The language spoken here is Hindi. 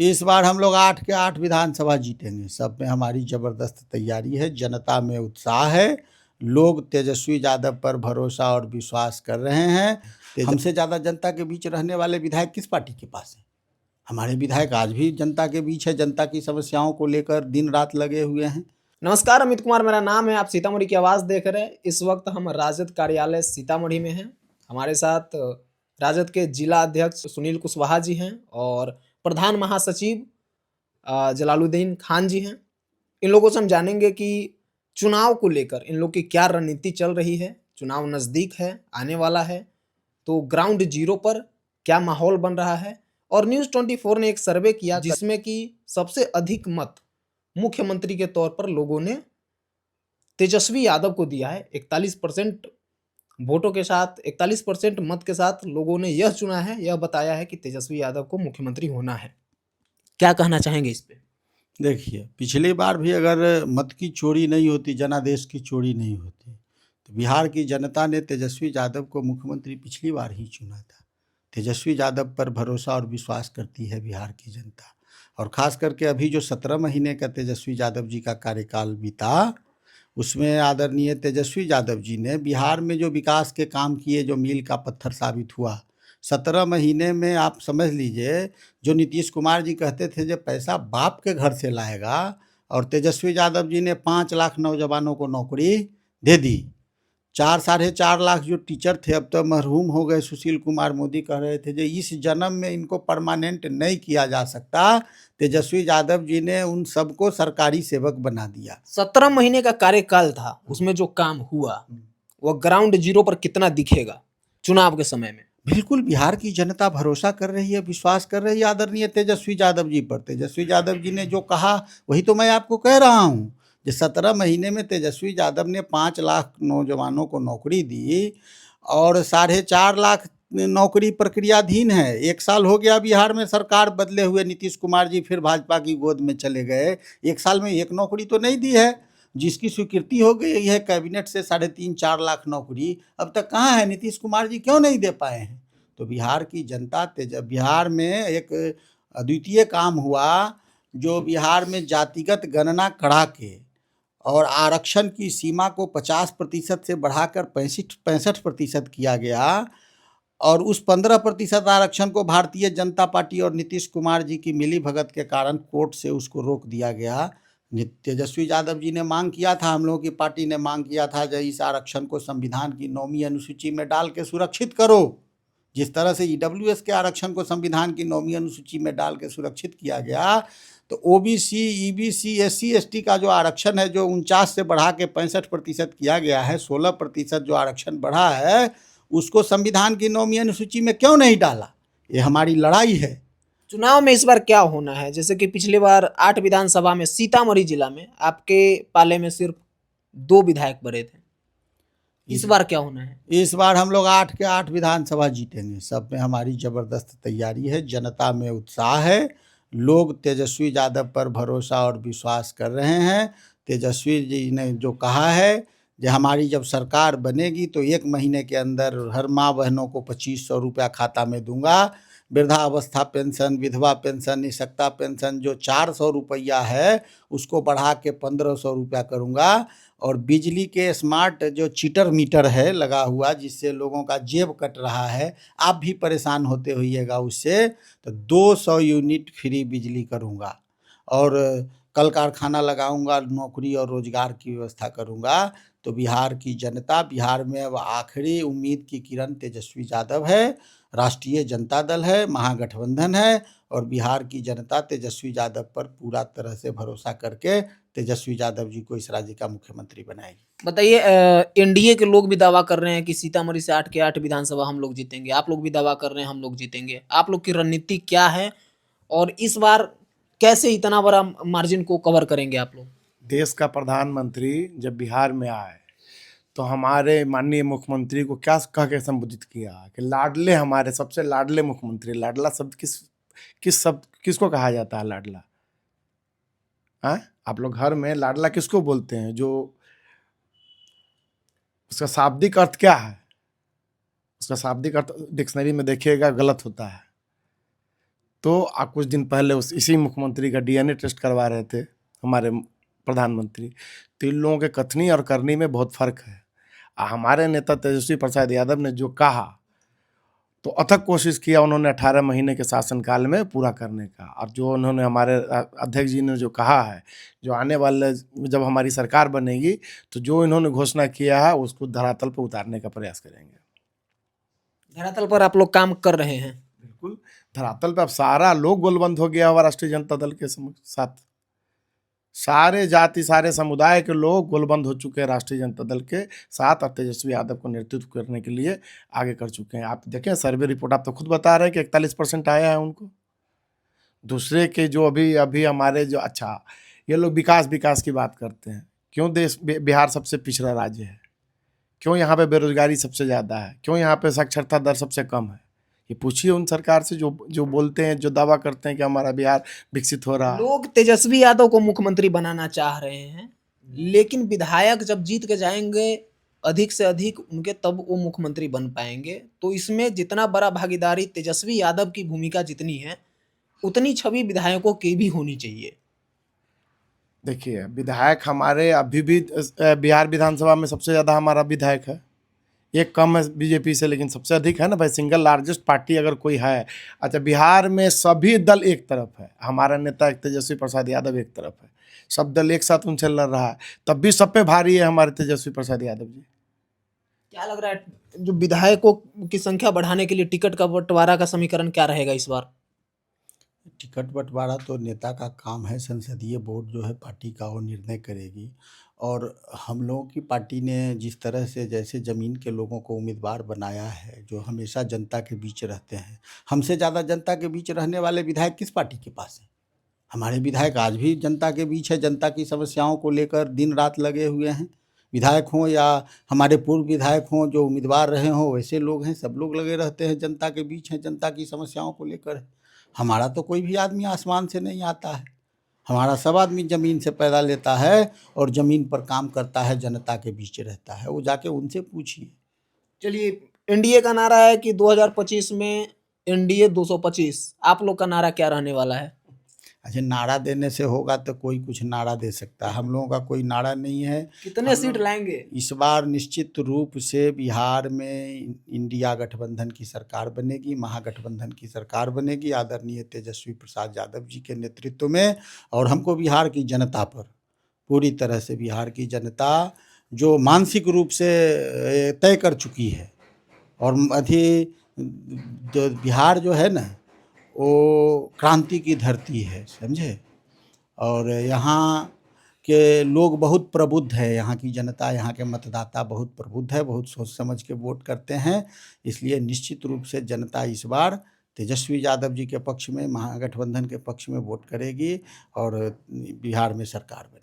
इस बार हम लोग 8 के 8 विधानसभा जीतेंगे। सब में हमारी ज़बरदस्त तैयारी है, जनता में उत्साह है, लोग तेजस्वी यादव पर भरोसा और विश्वास कर रहे हैं। हमसे ज़्यादा जनता के बीच रहने वाले विधायक किस पार्टी के पास हैं? हमारे विधायक आज भी जनता के बीच है, जनता की समस्याओं को लेकर दिन रात लगे हुए हैं। नमस्कार, अमित कुमार मेरा नाम है। आप सीतामढ़ी की आवाज़ देख रहे हैं। इस वक्त हम राजद कार्यालय सीतामढ़ी में हैं। हमारे साथ राजद के जिला अध्यक्ष सुनील कुशवाहा जी हैं और प्रधान महासचिव जलालुद्दीन खान जी हैं। इन लोगों से हम जानेंगे कि चुनाव को लेकर इन लोग की क्या रणनीति चल रही है। चुनाव नज़दीक है, आने वाला है, तो ग्राउंड जीरो पर क्या माहौल बन रहा है। और न्यूज़ 24 ने एक सर्वे किया जिसमें कि सबसे अधिक मत मुख्यमंत्री के तौर पर लोगों ने तेजस्वी यादव को दिया है। 41% वोटों के साथ, 41% मत के साथ लोगों ने यह चुना है, यह बताया है कि तेजस्वी यादव को मुख्यमंत्री होना है। क्या कहना चाहेंगे इस पे? देखिए, पिछली बार भी अगर मत की चोरी नहीं होती, जनादेश की चोरी नहीं होती, तो बिहार की जनता ने तेजस्वी यादव को मुख्यमंत्री पिछली बार ही चुना था। तेजस्वी यादव पर भरोसा और विश्वास करती है बिहार की जनता, और ख़ास करके अभी जो 17 महीने का तेजस्वी यादव जी का कार्यकाल बीता, उसमें आदरणीय तेजस्वी यादव जी ने बिहार में जो विकास के काम किए, जो मील का पत्थर साबित हुआ। 17 महीने में आप समझ लीजिए, जो नीतीश कुमार जी कहते थे जो पैसा बाप के घर से लाएगा, और तेजस्वी यादव जी ने 5 लाख नौजवानों को नौकरी दे दी। 4-4.5 लाख जो टीचर थे, अब तो मरहूम हो गए। सुशील कुमार मोदी कह रहे थे जो इस जन्म में इनको परमानेंट नहीं किया जा सकता। तेजस्वी यादव जी ने उन सबको सरकारी सेवक बना दिया। 17 महीने का कार्यकाल था, उसमें जो काम हुआ वह ग्राउंड जीरो पर कितना दिखेगा चुनाव के समय में? बिल्कुल, बिहार की जनता भरोसा कर रही है, विश्वास कर रही है आदरणीय तेजस्वी यादव जी पर। तेजस्वी यादव जी ने जो कहा वही तो मैं आपको कह रहा हूँ। जो 17 महीने में तेजस्वी यादव ने 5 लाख नौजवानों को नौकरी दी, और 4.5 लाख नौकरी प्रक्रियाधीन है। 1 साल हो गया बिहार में सरकार बदले हुए, नीतीश कुमार जी फिर भाजपा की गोद में चले गए। 1 साल में 1 नौकरी तो नहीं दी है, जिसकी स्वीकृति हो गई है कैबिनेट से 3.5-4 लाख नौकरी, अब तक कहाँ है? नीतीश कुमार जी क्यों नहीं दे पाए हैं? तो बिहार की जनता बिहार में एक अद्वितीय काम हुआ, जो बिहार में जातिगत गणना करा के और आरक्षण की सीमा को 50% से बढ़ाकर 65% किया गया, और उस 15% आरक्षण को भारतीय जनता पार्टी और नीतीश कुमार जी की मिली भगत के कारण कोर्ट से उसको रोक दिया गया। तेजस्वी यादव जी ने मांग किया था, हम लोगों की पार्टी ने मांग किया था, जो इस आरक्षण को संविधान की 9वीं अनुसूची में डाल के सुरक्षित करो। जिस तरह से ईडब्ल्यूएस के आरक्षण को संविधान की 9वीं अनुसूची में डाल के सुरक्षित किया गया, तो ओबीसी, ईबीसी, एससी एसटी का जो आरक्षण है, जो 49 से बढ़ा के 65% किया गया है, 16% जो आरक्षण बढ़ा है, उसको संविधान की 9वीं अनुसूची में क्यों नहीं डाला? ये हमारी लड़ाई है। चुनाव में इस बार क्या होना है? जैसे कि पिछली बार 8 विधानसभा में सीतामढ़ी जिला में आपके पाले में सिर्फ 2 विधायक बने थे। इस बार क्या होना है? इस बार हम लोग 8 के 8 विधानसभा जीतेंगे। सब में हमारी ज़बरदस्त तैयारी है, जनता में उत्साह है, लोग तेजस्वी यादव पर भरोसा और विश्वास कर रहे हैं। तेजस्वी जी ने जो कहा है कि हमारी जब सरकार बनेगी तो 1 महीने के अंदर हर माँ बहनों को 2500 रुपया खाता में दूंगा। वृद्धावस्था पेंशन, विधवा पेंशन, निःशक्ता पेंशन जो 400 रुपया है, उसको बढ़ा के 1500 रुपया करूँगा। और बिजली के स्मार्ट जो चीटर मीटर है लगा हुआ, जिससे लोगों का जेब कट रहा है, आप भी परेशान होते होइएगा उससे, तो 200 यूनिट फ्री बिजली करूँगा। और कल कारखाना लगाऊंगा, नौकरी और रोजगार की व्यवस्था करूँगा। तो बिहार की जनता, बिहार में अब आखिरी उम्मीद की किरण तेजस्वी यादव है, राष्ट्रीय जनता दल है, महागठबंधन है, और बिहार की जनता तेजस्वी यादव पर पूरा तरह से भरोसा करके तेजस्वी यादव जी को इस राज्य का मुख्यमंत्री बनाएगी। बताइए, एनडीए के लोग भी दावा कर रहे हैं कि सीतामढ़ी से 8 के 8 विधानसभा हम लोग जीतेंगे। आप लोग भी दावा कर रहे हैं हम लोग जीतेंगे। आप लोग की रणनीति क्या है और इस बार कैसे इतना बड़ा मार्जिन को कवर करेंगे आप लोग? देश का प्रधानमंत्री जब बिहार में आए तो हमारे माननीय मुख्यमंत्री को क्या कह के संबोधित किया कि लाडले, हमारे सबसे लाडले मुख्यमंत्री। लाडला शब्द किसको कहा जाता है? लाडला, हाँ, आप लोग घर में लाडला किसको बोलते हैं? जो उसका शाब्दिक अर्थ क्या है? उसका शाब्दिक अर्थ डिक्शनरी में देखिएगा, गलत होता है। तो कुछ दिन पहले इसी मुख्यमंत्री का डीएनए टेस्ट करवा रहे थे हमारे प्रधानमंत्री। तो इन लोगों के कथनी और करनी में बहुत फर्क है। हमारे नेता तेजस्वी प्रसाद यादव ने जो कहा तो अथक कोशिश किया उन्होंने 18 महीने के शासनकाल में पूरा करने का, और जो उन्होंने हमारे अध्यक्ष जी ने जो कहा है, जो आने वाले जब हमारी सरकार बनेगी तो जो इन्होंने घोषणा किया है उसको धरातल पर उतारने का प्रयास करेंगे। धरातल पर आप लोग काम कर रहे हैं? बिल्कुल, धरातल पे अब सारा लोग गोलबंद हो गया हुआ राष्ट्रीय जनता दल के साथ। सारे जाति सारे समुदाय के लोग गोलबंद हो चुके हैं राष्ट्रीय जनता दल के साथ, और तेजस्वी यादव को नेतृत्व करने के लिए आगे कर चुके हैं। आप देखें सर्वे रिपोर्ट, आप तो खुद बता रहे हैं कि 41% आया है उनको। दूसरे के जो अभी हमारे जो, अच्छा ये लोग विकास की बात करते हैं। क्यों बिहार सबसे पिछड़ा राज्य है? क्यों यहाँ पे बेरोजगारी सबसे ज़्यादा है? क्यों यहाँ पे साक्षरता दर सबसे कम है? ये पूछिए उन सरकार से जो बोलते हैं, जो दावा करते हैं कि हमारा बिहार विकसित हो रहा है। लोग तेजस्वी यादव को मुख्यमंत्री बनाना चाह रहे हैं, लेकिन विधायक जब जीत के जाएंगे अधिक से अधिक उनके, तब वो मुख्यमंत्री बन पाएंगे। तो इसमें जितना बड़ा भागीदारी तेजस्वी यादव की भूमिका जितनी है, उतनी छवि विधायकों की भी होनी चाहिए। देखिए, विधायक हमारे अभी भी बिहार विधानसभा में सबसे ज़्यादा हमारा विधायक है। एक कम है बीजेपी से, लेकिन सबसे अधिक है ना भाई। सिंगल लार्जेस्ट पार्टी अगर कोई है। अच्छा, बिहार में सभी दल एक तरफ है, हमारा नेता तेजस्वी प्रसाद यादव एक तरफ है, सब दल एक साथ उनसे लड़ रहा है, तब भी सब पे भारी है हमारे तेजस्वी प्रसाद यादव जी। क्या लग रहा है, जो विधायकों की संख्या बढ़ाने के लिए टिकट का बंटवारा का समीकरण क्या रहेगा इस बार? टिकट बंटवारा तो नेता का काम है, संसदीय बोर्ड जो है पार्टी का वो निर्णय करेगी। और हम लोगों की पार्टी ने जिस तरह से जैसे ज़मीन के लोगों को उम्मीदवार बनाया है, जो हमेशा जनता के बीच रहते हैं, हमसे ज़्यादा जनता के बीच रहने वाले विधायक किस पार्टी के पास हैं? हमारे विधायक आज भी जनता के बीच है, जनता की समस्याओं को लेकर दिन रात लगे हुए हैं। विधायक हों या हमारे पूर्व विधायक हों, जो उम्मीदवार रहे हों, वैसे लोग हैं, सब लोग लगे रहते हैं, जनता के बीच हैं, जनता की समस्याओं को लेकर है। हमारा तो कोई भी आदमी आसमान से नहीं आता है, हमारा सब आदमी ज़मीन से पैदा लेता है और ज़मीन पर काम करता है, जनता के बीच रहता है। वो जाके उनसे पूछिए। चलिए, एनडीए का नारा है कि 2025 में एनडीए 225, आप लोग का नारा क्या रहने वाला है? अच्छा, नारा देने से होगा तो कोई कुछ नारा दे सकता है, हम लोगों का कोई नारा नहीं है। कितने सीट लाएंगे इस बार निश्चित रूप से बिहार में इंडिया गठबंधन की सरकार बनेगी, महागठबंधन की सरकार बनेगी आदरणीय तेजस्वी प्रसाद यादव जी के नेतृत्व में। और हमको बिहार की जनता पर पूरी तरह से, बिहार की जनता जो मानसिक रूप से तय कर चुकी है, और अभी जो बिहार जो है ना, वो क्रांति की धरती है, समझे। और यहाँ के लोग बहुत प्रबुद्ध है, यहाँ की जनता, यहाँ के मतदाता बहुत प्रबुद्ध है, बहुत सोच समझ के वोट करते हैं। इसलिए निश्चित रूप से जनता इस बार तेजस्वी यादव जी के पक्ष में, महागठबंधन के पक्ष में वोट करेगी और बिहार में सरकार बनेगी।